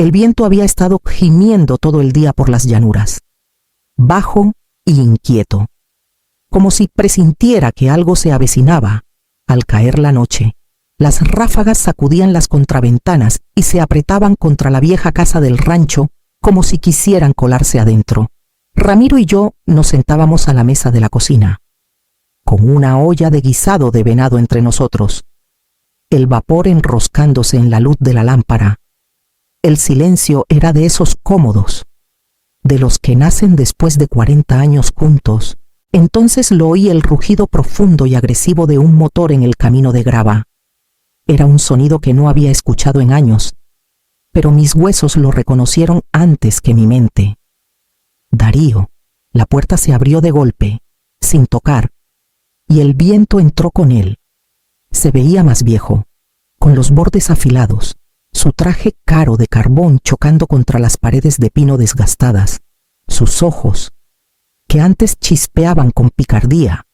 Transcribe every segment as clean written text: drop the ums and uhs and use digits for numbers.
El viento había estado gimiendo todo el día por las llanuras, bajo y inquieto, como si presintiera que algo se avecinaba. Al caer la noche, las ráfagas sacudían las contraventanas y se apretaban contra la vieja casa del rancho como si quisieran colarse adentro. Ramiro y yo nos sentábamos a la mesa de la cocina, con una olla de guisado de venado entre nosotros, el vapor enroscándose en la luz de la lámpara. El silencio era de esos cómodos, de los que nacen después de 40 años juntos. Entonces lo oí el rugido profundo y agresivo de un motor en el camino de grava. Era un sonido que no había escuchado en años, pero mis huesos lo reconocieron antes que mi mente. Darío. La puerta se abrió de golpe, sin tocar, y el viento entró con él. Se veía más viejo, con los bordes afilados, su traje caro de carbón chocando contra las paredes de pino desgastadas, sus ojos, que antes chispeaban con picardía,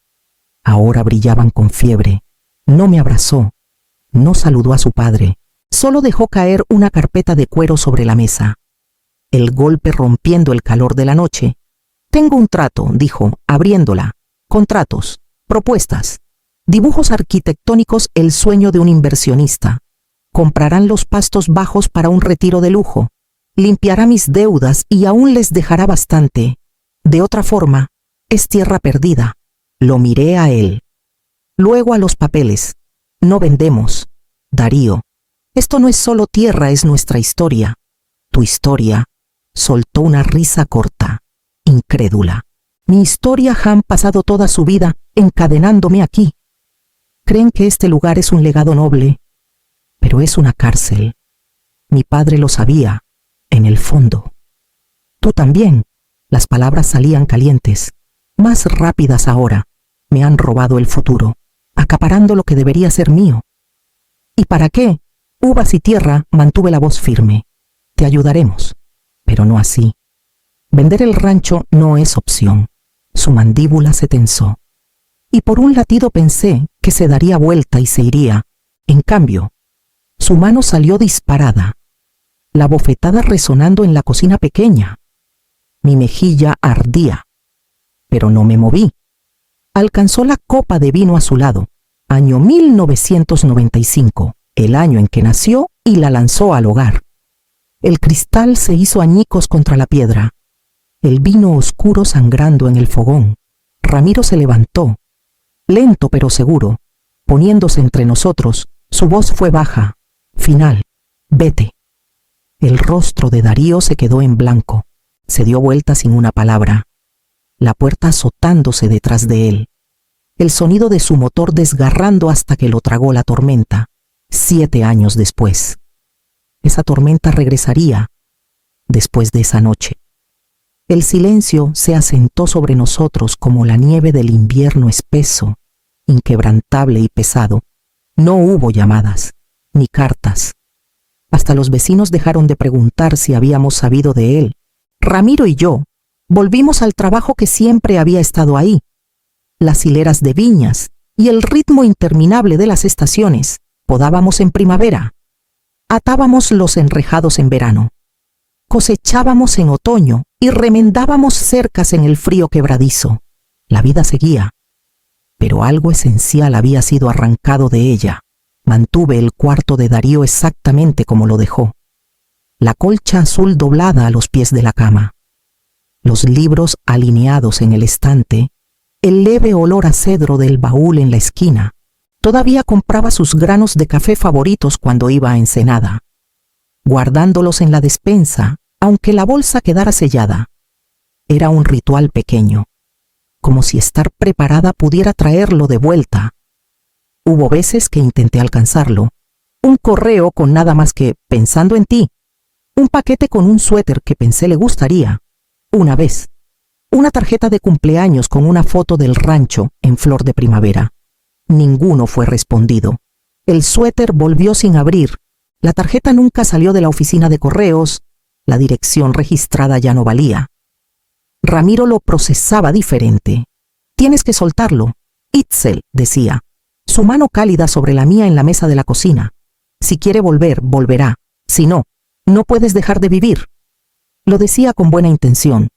ahora brillaban con fiebre. No me abrazó, no saludó a su padre, solo dejó caer una carpeta de cuero sobre la mesa. El golpe rompiendo el calor de la noche. «Tengo un trato», dijo, abriéndola. «Contratos, propuestas, dibujos arquitectónicos, el sueño de un inversionista. Comprarán los pastos bajos para un retiro de lujo. Limpiará mis deudas y aún les dejará bastante. De otra forma, es tierra perdida». Lo miré a él. Luego a los papeles. «No vendemos, Darío. Esto no es solo tierra, es nuestra historia. Tu historia». Soltó una risa corta, incrédula. «Mi historia. Han pasado toda su vida encadenándome aquí. Creen que este lugar es un legado noble, pero es una cárcel. Mi padre lo sabía, en el fondo. Tú también». Las palabras salían calientes, más rápidas ahora. «Me han robado el futuro, acaparando lo que debería ser mío». «¿Y para qué? Uvas y tierra», mantuve la voz firme. «Te ayudaremos, pero no así. Vender el rancho no es opción». Su mandíbula se tensó, y por un latido pensé que se daría vuelta y se iría. En cambio, su mano salió disparada, la bofetada resonando en la cocina pequeña. Mi mejilla ardía, pero no me moví. Alcanzó la copa de vino a su lado, año 1995, el año en que nació, y la lanzó al hogar. El cristal se hizo añicos contra la piedra, el vino oscuro sangrando en el fogón. Ramiro se levantó, lento pero seguro, poniéndose entre nosotros. Su voz fue baja, final. «Vete». El rostro de Darío se quedó en blanco. Se dio vuelta sin una palabra, la puerta azotándose detrás de él, el sonido de su motor desgarrando hasta que lo tragó la tormenta. 7 años después. Esa tormenta regresaría después de esa noche. El silencio se asentó sobre nosotros como la nieve del invierno, espeso, inquebrantable y pesado. No hubo llamadas, ni cartas. Hasta los vecinos dejaron de preguntar si habíamos sabido de él. Ramiro y yo volvimos al trabajo que siempre había estado ahí, las hileras de viñas y el ritmo interminable de las estaciones. Podábamos en primavera, atábamos los enrejados en verano, cosechábamos en otoño y remendábamos cercas en el frío quebradizo. La vida seguía, pero algo esencial había sido arrancado de ella. Mantuve el cuarto de Darío exactamente como lo dejó. La colcha azul doblada a los pies de la cama, los libros alineados en el estante, el leve olor a cedro del baúl en la esquina. Todavía compraba sus granos de café favoritos cuando iba a Ensenada, guardándolos en la despensa, aunque la bolsa quedara sellada. Era un ritual pequeño, como si estar preparada pudiera traerlo de vuelta. Hubo veces que intenté alcanzarlo. Un correo con nada más que «pensando en ti», un paquete con un suéter que pensé le gustaría. Una vez, una tarjeta de cumpleaños con una foto del rancho en flor de primavera. Ninguno fue respondido. El suéter volvió sin abrir. La tarjeta nunca salió de la oficina de correos. La dirección registrada ya no valía. Ramiro lo procesaba diferente. «Tienes que soltarlo. Itzel», decía, su mano cálida sobre la mía en la mesa de la cocina. «Si quiere volver, volverá. Si no, No puedes dejar de vivir. Lo decía con buena intención,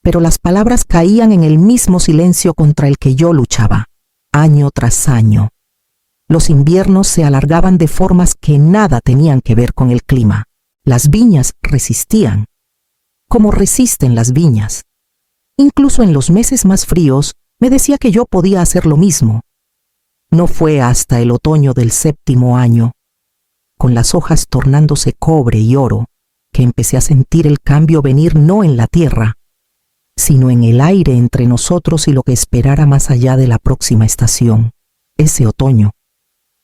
pero las palabras caían en el mismo silencio contra el que yo luchaba, año tras año. Los inviernos se alargaban de formas que nada tenían que ver con el clima. Las viñas resistían, como resisten las viñas. Incluso en los meses más fríos, me decía que yo podía hacer lo mismo. No fue hasta el otoño del 7º año, con las hojas tornándose cobre y oro, que empecé a sentir el cambio venir no en la tierra, sino en el aire entre nosotros y lo que esperara más allá de la próxima estación. Ese otoño,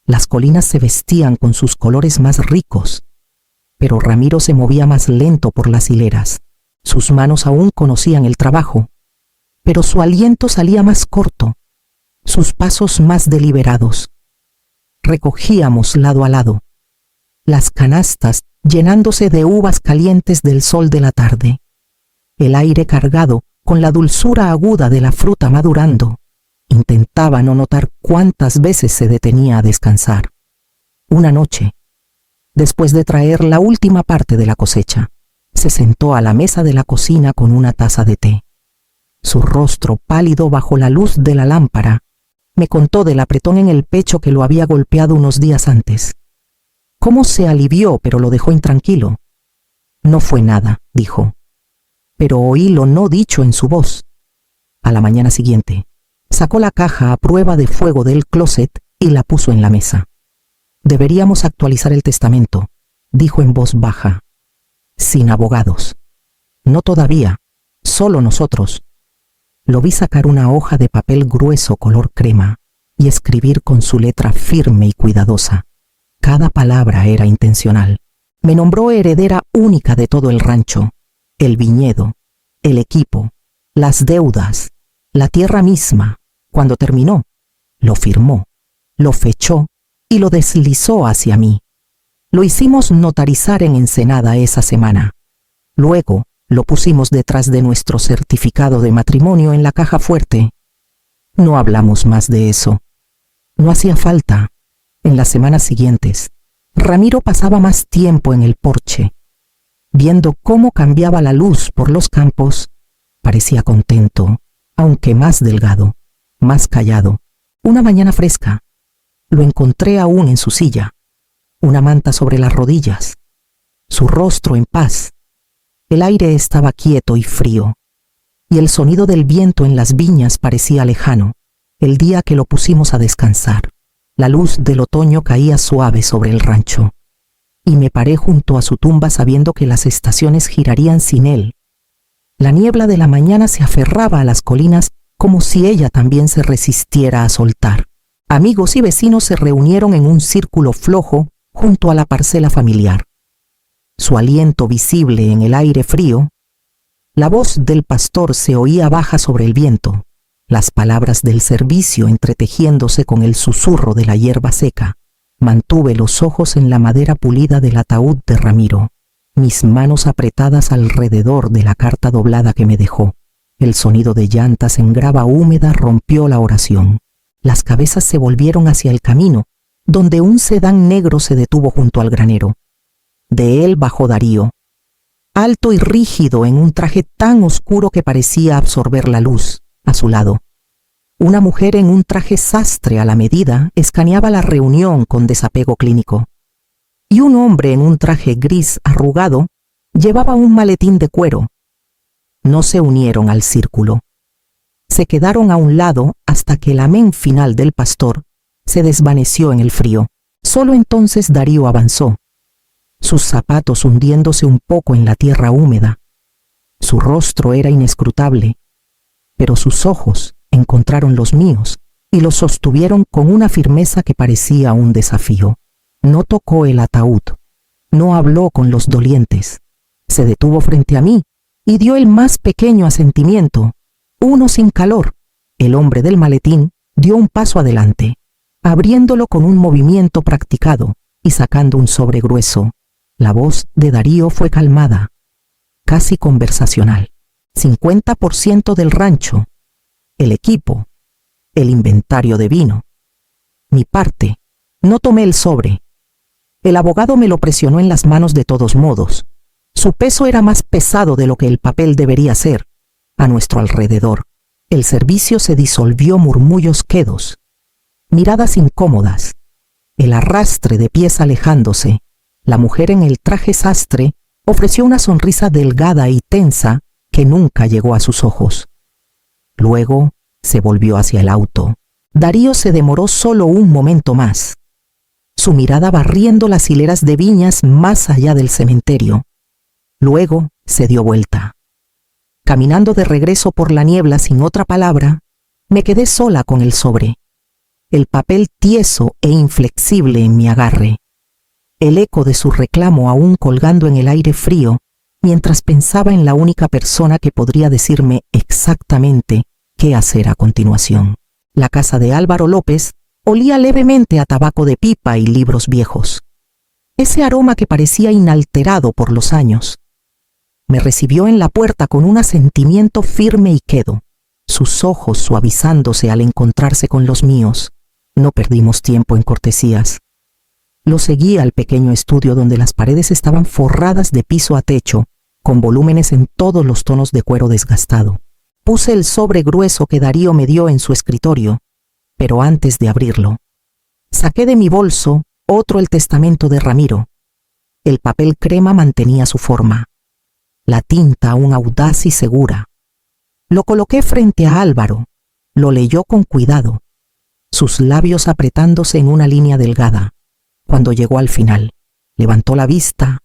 las colinas se vestían con sus colores más ricos, pero Ramiro se movía más lento por las hileras. Sus manos aún conocían el trabajo, pero su aliento salía más corto, sus pasos más deliberados. Recogíamos lado a lado, las canastas llenándose de uvas calientes del sol de la tarde, el aire cargado con la dulzura aguda de la fruta madurando. Intentaba no notar cuántas veces se detenía a descansar. Una noche, después de traer la última parte de la cosecha, se sentó a la mesa de la cocina con una taza de té. Su rostro pálido bajo la luz de la lámpara me contó del apretón en el pecho que lo había golpeado unos días antes. Cómo se alivió, pero lo dejó intranquilo. No fue nada, dijo, pero oí lo no dicho en su voz. A la mañana siguiente, sacó la caja a prueba de fuego del closet y la puso en la mesa. Deberíamos actualizar el testamento, dijo en voz baja. Sin abogados. No todavía, solo nosotros. Lo vi sacar una hoja de papel grueso color crema y escribir con su letra firme y cuidadosa. Cada palabra era intencional. Me nombró heredera única de todo el rancho, el viñedo, el equipo, las deudas, la tierra misma. Cuando terminó, lo firmó, lo fechó y lo deslizó hacia mí. Lo hicimos notarizar en Ensenada esa semana. Luego lo pusimos detrás de nuestro certificado de matrimonio en la caja fuerte. No hablamos más de eso. No hacía falta. En las semanas siguientes, Ramiro pasaba más tiempo en el porche. Viendo cómo cambiaba la luz por los campos, parecía contento, aunque más delgado, más callado. Una mañana fresca, lo encontré aún en su silla, una manta sobre las rodillas, su rostro en paz. El aire estaba quieto y frío, y el sonido del viento en las viñas parecía lejano. El día que lo pusimos a descansar, la luz del otoño caía suave sobre el rancho, y me paré junto a su tumba sabiendo que las estaciones girarían sin él. La niebla de la mañana se aferraba a las colinas como si ella también se resistiera a soltar. Amigos y vecinos se reunieron en un círculo flojo junto a la parcela familiar. Su aliento visible en el aire frío, la voz del pastor se oía baja sobre el viento, las palabras del servicio entretejiéndose con el susurro de la hierba seca. Mantuve los ojos en la madera pulida del ataúd de Ramiro, mis manos apretadas alrededor de la carta doblada que me dejó. El sonido de llantas en grava húmeda rompió la oración. Las cabezas se volvieron hacia el camino, donde un sedán negro se detuvo junto al granero. De él bajó Darío, alto y rígido en un traje tan oscuro que parecía absorber la luz. A su lado, una mujer en un traje sastre a la medida escaneaba la reunión con desapego clínico. Y un hombre en un traje gris arrugado llevaba un maletín de cuero. No se unieron al círculo. Se quedaron a un lado hasta que el amén final del pastor se desvaneció en el frío. Solo entonces Darío avanzó, sus zapatos hundiéndose un poco en la tierra húmeda. Su rostro era inescrutable, pero sus ojos encontraron los míos y los sostuvieron con una firmeza que parecía un desafío. No tocó el ataúd, no habló con los dolientes. Se detuvo frente a mí y dio el más pequeño asentimiento, uno sin calor. El hombre del maletín dio un paso adelante, abriéndolo con un movimiento practicado y sacando un sobre grueso. La voz de Darío fue calmada, casi conversacional. 50% del rancho, el equipo, el inventario de vino. Mi parte. No tomé el sobre. El abogado me lo presionó en las manos de todos modos. Su peso era más pesado de lo que el papel debería ser. A nuestro alrededor, el servicio se disolvió, murmullos quedos, miradas incómodas, el arrastre de pies alejándose. La mujer en el traje sastre ofreció una sonrisa delgada y tensa que nunca llegó a sus ojos. Luego se volvió hacia el auto. Darío se demoró solo un momento más, su mirada barriendo las hileras de viñas más allá del cementerio. Luego se dio vuelta. Caminando de regreso por la niebla sin otra palabra, me quedé sola con el sobre, el papel tieso e inflexible en mi agarre, el eco de su reclamo aún colgando en el aire frío, mientras pensaba en la única persona que podría decirme exactamente qué hacer a continuación. La casa de Álvaro López olía levemente a tabaco de pipa y libros viejos. Ese aroma que parecía inalterado por los años. Me recibió en la puerta con un asentimiento firme y quedo, sus ojos suavizándose al encontrarse con los míos. No perdimos tiempo en cortesías. Lo seguí al pequeño estudio donde las paredes estaban forradas de piso a techo, con volúmenes en todos los tonos de cuero desgastado. Puse el sobre grueso que Darío me dio en su escritorio, pero antes de abrirlo, saqué de mi bolso el testamento de Ramiro. El papel crema mantenía su forma, la tinta aún audaz y segura. Lo coloqué frente a Álvaro, lo leyó con cuidado, sus labios apretándose en una línea delgada. Cuando llegó al final, levantó la vista.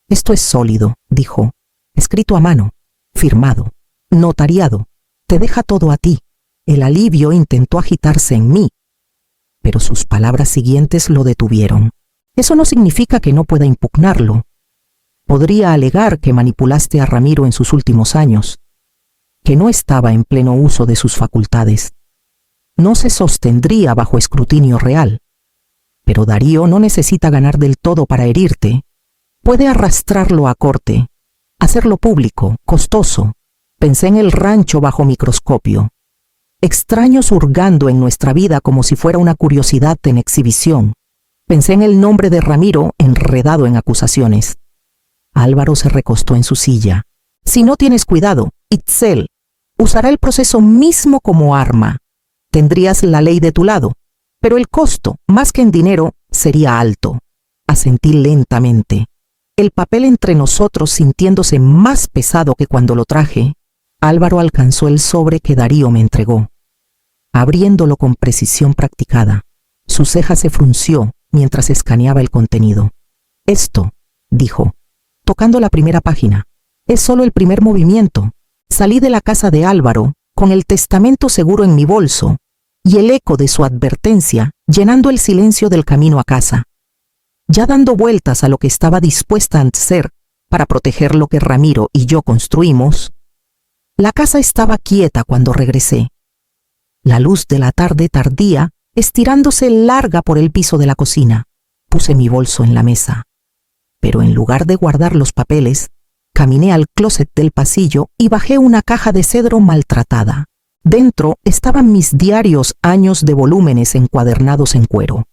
«Esto es sólido», dijo, «escrito a mano, firmado, notariado, te deja todo a ti». El alivio intentó agitarse en mí, pero sus palabras siguientes lo detuvieron. «Eso no significa que no pueda impugnarlo. Podría alegar que manipulaste a Ramiro en sus últimos años, que no estaba en pleno uso de sus facultades. No se sostendría bajo escrutinio real. Pero Darío no necesita ganar del todo para herirte. Puede arrastrarlo a corte, hacerlo público, costoso». Pensé en el rancho bajo microscopio, extraños hurgando en nuestra vida como si fuera una curiosidad en exhibición. Pensé en el nombre de Ramiro enredado en acusaciones. Álvaro se recostó en su silla. «Si no tienes cuidado, Itzel usará el proceso mismo como arma. Tendrías la ley de tu lado, pero el costo, más que en dinero, sería alto». Asentí lentamente, el papel entre nosotros sintiéndose más pesado que cuando lo traje. Álvaro alcanzó el sobre que Darío me entregó, abriéndolo con precisión practicada. Su ceja se frunció mientras escaneaba el contenido. «Esto», dijo, tocando la primera página, «es solo el primer movimiento. Salí de la casa de Álvaro con el testamento seguro en mi bolso y el eco de su advertencia llenando el silencio del camino a casa, ya dando vueltas a lo que estaba dispuesta a hacer para proteger lo que Ramiro y yo construimos». La casa estaba quieta cuando regresé. La luz de la tarde tardía estirándose larga por el piso de la cocina. Puse mi bolso en la mesa. Pero en lugar de guardar los papeles, caminé al closet del pasillo y bajé una caja de cedro maltratada. Dentro estaban mis diarios años de volúmenes encuadernados en cuero.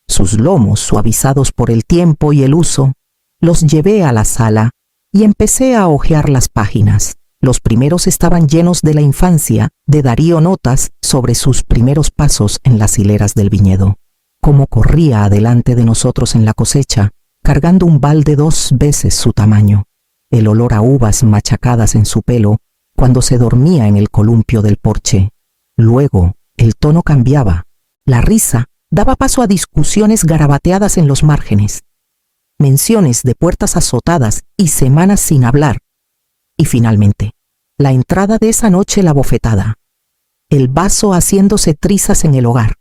Sus lomos, suavizados por el tiempo y el uso, los llevé a la sala y empecé a hojear las páginas. Los primeros estaban llenos de la infancia de Darío, notas sobre sus primeros pasos en las hileras del viñedo. Cómo corría adelante de nosotros en la cosecha, cargando un balde 2 veces su tamaño. El olor a uvas machacadas en su pelo cuando se dormía en el columpio del porche. Luego, el tono cambiaba. La risa daba paso a discusiones garabateadas en los márgenes, menciones de puertas azotadas y semanas sin hablar. Y finalmente, la entrada de esa noche, la bofetada, el vaso haciéndose trizas en el hogar,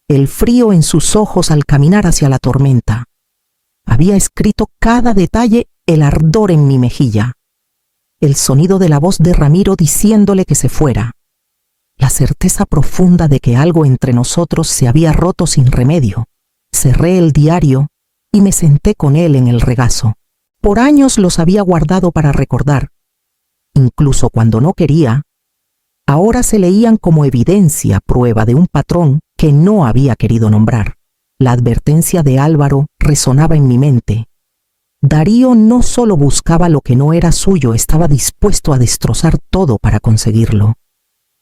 el frío en sus ojos al caminar hacia la tormenta. Había escrito cada detalle, el ardor en mi mejilla, el sonido de la voz de Ramiro diciéndole que se fuera, la certeza profunda de que algo entre nosotros se había roto sin remedio. Cerré el diario y me senté con él en el regazo. Por años los había guardado para recordar. Incluso cuando no quería, ahora se leían como evidencia, prueba de un patrón que no había querido nombrar. La advertencia de Álvaro resonaba en mi mente. Darío no solo buscaba lo que no era suyo, estaba dispuesto a destrozar todo para conseguirlo.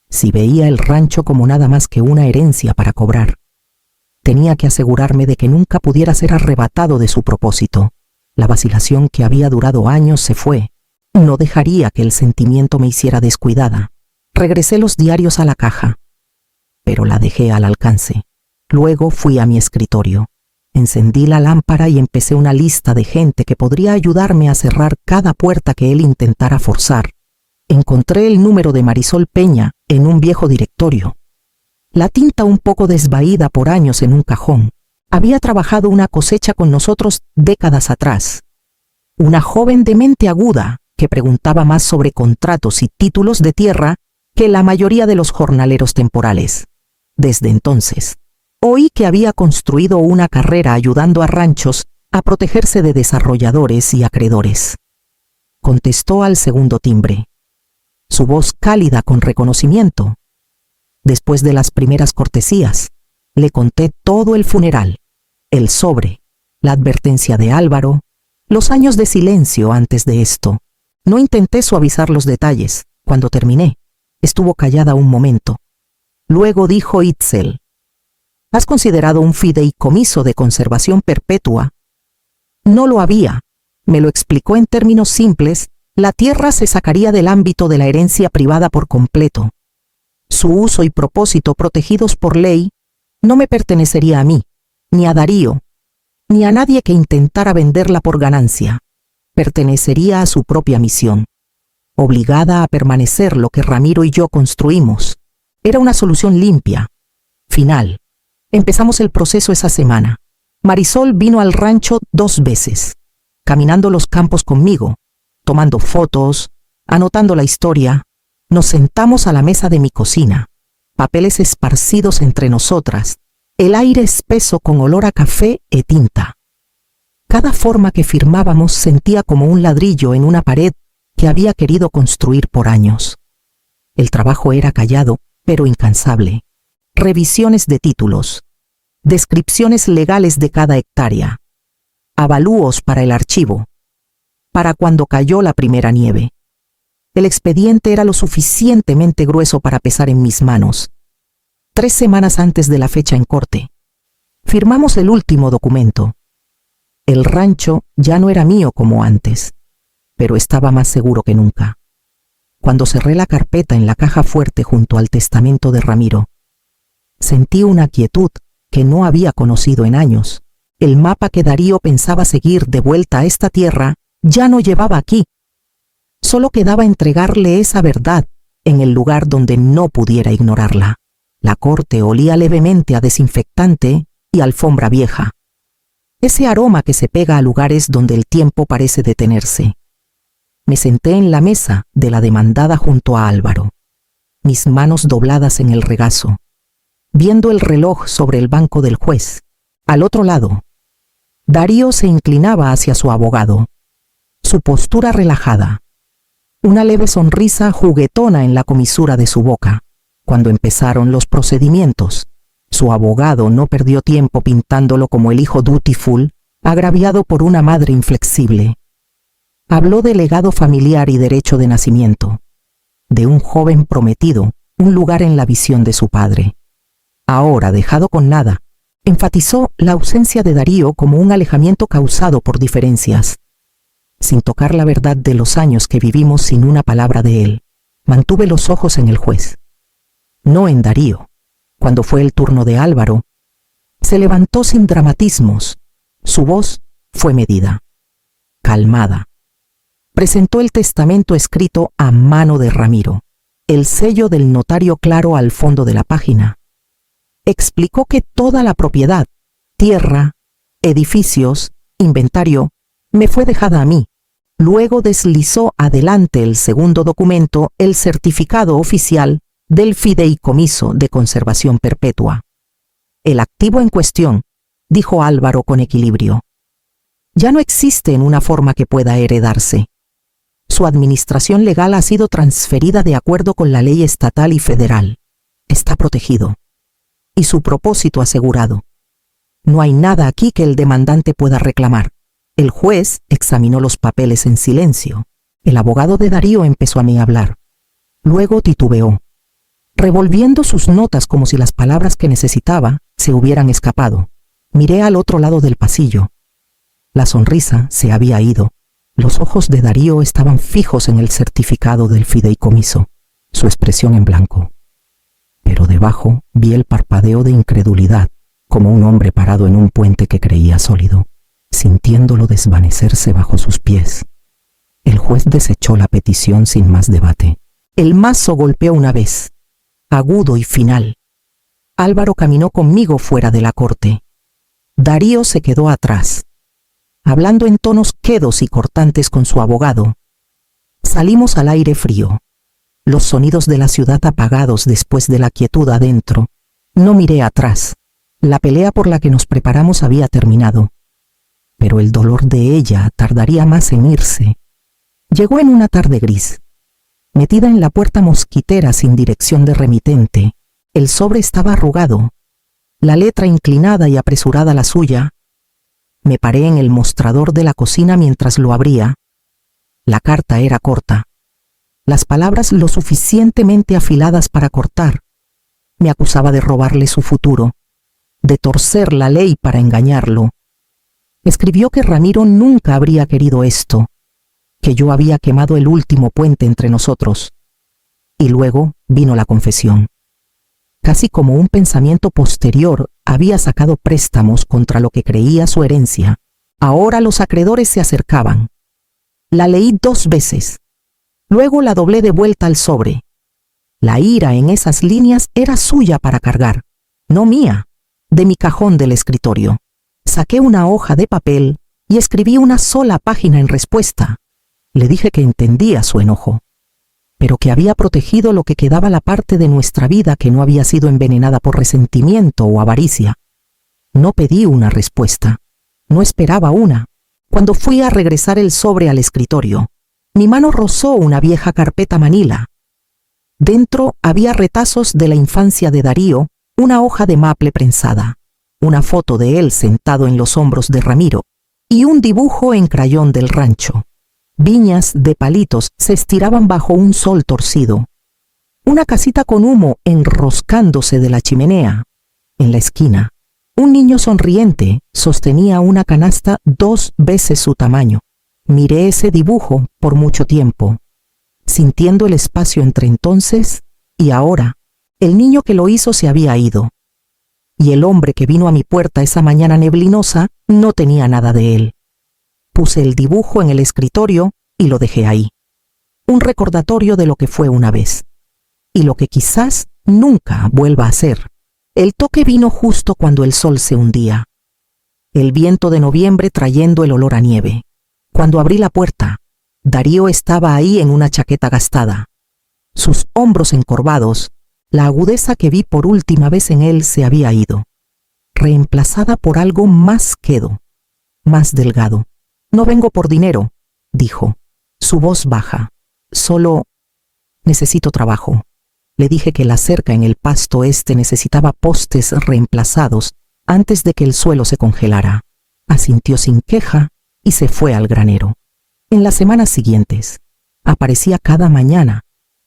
Si veía el rancho como nada más que una herencia para cobrar, tenía que asegurarme de que nunca pudiera ser arrebatado de su propósito. La vacilación que había durado años se fue. No dejaría que el sentimiento me hiciera descuidada. Regresé los diarios a la caja, pero la dejé al alcance. Luego fui a mi escritorio. Encendí la lámpara y empecé una lista de gente que podría ayudarme a cerrar cada puerta que él intentara forzar. Encontré el número de Marisol Peña en un viejo directorio. La tinta un poco desvaída por años en un cajón. Había trabajado una cosecha con nosotros décadas atrás. Una joven de mente aguda que preguntaba más sobre contratos y títulos de tierra que la mayoría de los jornaleros temporales. Desde entonces, oí que había construido una carrera ayudando a ranchos a protegerse de desarrolladores y acreedores. Contestó al segundo timbre. Su voz cálida con reconocimiento. Después de las primeras cortesías, le conté todo el funeral, el sobre, la advertencia de Álvaro, los años de silencio antes de esto. No intenté suavizar los detalles. Cuando terminé, estuvo callada un momento. Luego dijo Itzel: ¿Has considerado un fideicomiso de conservación perpetua? No lo había. Me lo explicó en términos simples. La tierra se sacaría del ámbito de la herencia privada por completo. Su uso y propósito protegidos por ley no me pertenecería a mí, ni a Darío, ni a nadie que intentara venderla por ganancia. Pertenecería a su propia misión, obligada a permanecer lo que Ramiro y yo construimos. Era una solución limpia, final. Empezamos el proceso esa semana. Marisol vino al rancho 2 veces, caminando los campos conmigo, tomando fotos, anotando la historia. Nos sentamos a la mesa de mi cocina, papeles esparcidos entre nosotras, el aire espeso con olor a café y tinta. Cada forma que firmábamos sentía como un ladrillo en una pared que había querido construir por años. El trabajo era callado, pero incansable. Revisiones de títulos, descripciones legales de cada hectárea, avalúos para el archivo, para cuando cayó la primera nieve. El expediente era lo suficientemente grueso para pesar en mis manos. 3 semanas antes de la fecha en corte, firmamos el último documento. El rancho ya no era mío como antes, pero estaba más seguro que nunca. Cuando cerré la carpeta en la caja fuerte junto al testamento de Ramiro, sentí una quietud que no había conocido en años. El mapa que Darío pensaba seguir de vuelta a esta tierra ya no llevaba aquí. Solo quedaba entregarle esa verdad en el lugar donde no pudiera ignorarla. La corte olía levemente a desinfectante y alfombra vieja. Ese aroma que se pega a lugares donde el tiempo parece detenerse. Me senté en la mesa de la demandada junto a Álvaro, mis manos dobladas en el regazo, viendo el reloj sobre el banco del juez. Al otro lado, Darío se inclinaba hacia su abogado, su postura relajada, una leve sonrisa juguetona en la comisura de su boca. Cuando empezaron los procedimientos, su abogado no perdió tiempo pintándolo como el hijo dutiful, agraviado por una madre inflexible. Habló de legado familiar y derecho de nacimiento, de un joven prometido, un lugar en la visión de su padre. Ahora dejado con nada, enfatizó la ausencia de Darío como un alejamiento causado por diferencias. Sin tocar la verdad de los años que vivimos sin una palabra de él, mantuve los ojos en el juez, no en Darío. Cuando fue el turno de Álvaro, se levantó sin dramatismos. Su voz fue medida, calmada. Presentó el testamento escrito a mano de Ramiro, el sello del notario claro al fondo de la página. Explicó que toda la propiedad, tierra, edificios, inventario, me fue dejada a mí. Luego deslizó adelante el segundo documento, el certificado oficial del fideicomiso de conservación perpetua. El activo en cuestión, dijo Álvaro con equilibrio, ya no existe en una forma que pueda heredarse. Su administración legal ha sido transferida de acuerdo con la ley estatal y federal. Está protegido. Y su propósito asegurado. No hay nada aquí que el demandante pueda reclamar. El juez examinó los papeles en silencio. El abogado de Darío empezó a hablar. Luego titubeó, revolviendo sus notas como si las palabras que necesitaba se hubieran escapado. Miré al otro lado del pasillo. La sonrisa se había ido. Los ojos de Darío estaban fijos en el certificado del fideicomiso, su expresión en blanco. Pero debajo vi el parpadeo de incredulidad, como un hombre parado en un puente que creía sólido, sintiéndolo desvanecerse bajo sus pies. El juez desechó la petición sin más debate. El mazo golpeó una vez, agudo y final. Álvaro caminó conmigo fuera de la corte. Darío se quedó atrás, hablando en tonos quedos y cortantes con su abogado. Salimos al aire frío, los sonidos de la ciudad apagados después de la quietud adentro. No miré atrás. La pelea por la que nos preparamos había terminado, pero el dolor de ella tardaría más en irse. Llegó en una tarde gris. Metida en la puerta mosquitera sin dirección de remitente, el sobre estaba arrugado, la letra inclinada y apresurada la suya. Me paré en el mostrador de la cocina mientras lo abría. La carta era corta, las palabras lo suficientemente afiladas para cortar. Me acusaba de robarle su futuro, de torcer la ley para engañarlo. Escribió que Ramiro nunca habría querido esto, que yo había quemado el último puente entre nosotros. Y luego vino la confesión. Casi como un pensamiento posterior, había sacado préstamos contra lo que creía su herencia. Ahora los acreedores se acercaban. La leí 2 veces. Luego la doblé de vuelta al sobre. La ira en esas líneas era suya para cargar, no mía, de mi cajón del escritorio. Saqué una hoja de papel y escribí una sola página en respuesta. Le dije que entendía su enojo, pero que había protegido lo que quedaba la parte de nuestra vida que no había sido envenenada por resentimiento o avaricia. No pedí una respuesta, no esperaba una. Cuando fui a regresar el sobre al escritorio, mi mano rozó una vieja carpeta manila. Dentro había retazos de la infancia de Darío, una hoja de maple prensada, una foto de él sentado en los hombros de Ramiro y un dibujo en crayón del rancho. Viñas de palitos se estiraban bajo un sol torcido. Una casita con humo enroscándose de la chimenea. En la esquina, un niño sonriente sostenía una canasta 2 veces su tamaño. Miré ese dibujo por mucho tiempo, sintiendo el espacio entre entonces y ahora. El niño que lo hizo se había ido, y el hombre que vino a mi puerta esa mañana neblinosa no tenía nada de él. Puse el dibujo en el escritorio y lo dejé ahí. Un recordatorio de lo que fue una vez, y lo que quizás nunca vuelva a ser. El toque vino justo cuando el sol se hundía. El viento de noviembre trayendo el olor a nieve. Cuando abrí la puerta, Darío estaba ahí en una chaqueta gastada. Sus hombros encorvados, la agudeza que vi por última vez en él se había ido, reemplazada por algo más quedo, más delgado. No vengo por dinero, dijo, su voz baja. Solo necesito trabajo. Le dije que la cerca en el pasto necesitaba postes reemplazados antes de que el suelo se congelara. Asintió sin queja y se fue al granero. En las semanas siguientes, aparecía cada mañana,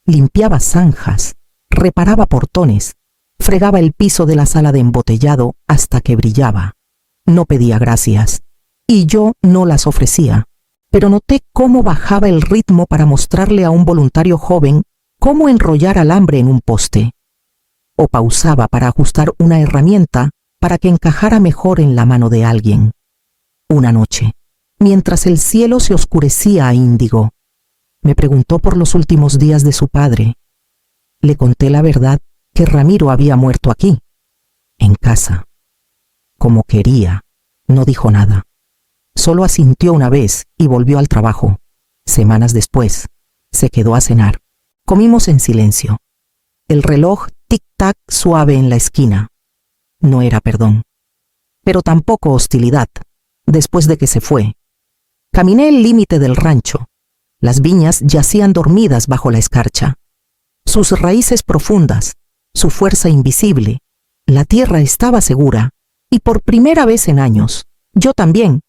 limpiaba zanjas, reparaba portones, fregaba el piso de la sala de embotellado hasta que brillaba. No pedía gracias, y yo no las ofrecía, pero noté cómo bajaba el ritmo para mostrarle a un voluntario joven cómo enrollar alambre en un poste, o pausaba para ajustar una herramienta para que encajara mejor en la mano de alguien. Una noche, mientras el cielo se oscurecía a índigo, me preguntó por los últimos días de su padre. Le conté la verdad, que Ramiro había muerto aquí, en casa. Como quería, no dijo nada. Solo asintió una vez y volvió al trabajo. Semanas después, se quedó a cenar. Comimos en silencio. El reloj tic-tac suave en la esquina. No era perdón, pero tampoco hostilidad. Después de que se fue, caminé el límite del rancho. Las viñas yacían dormidas bajo la escarcha. Sus raíces profundas, su fuerza invisible. La tierra estaba segura, Y por primera vez en años, yo también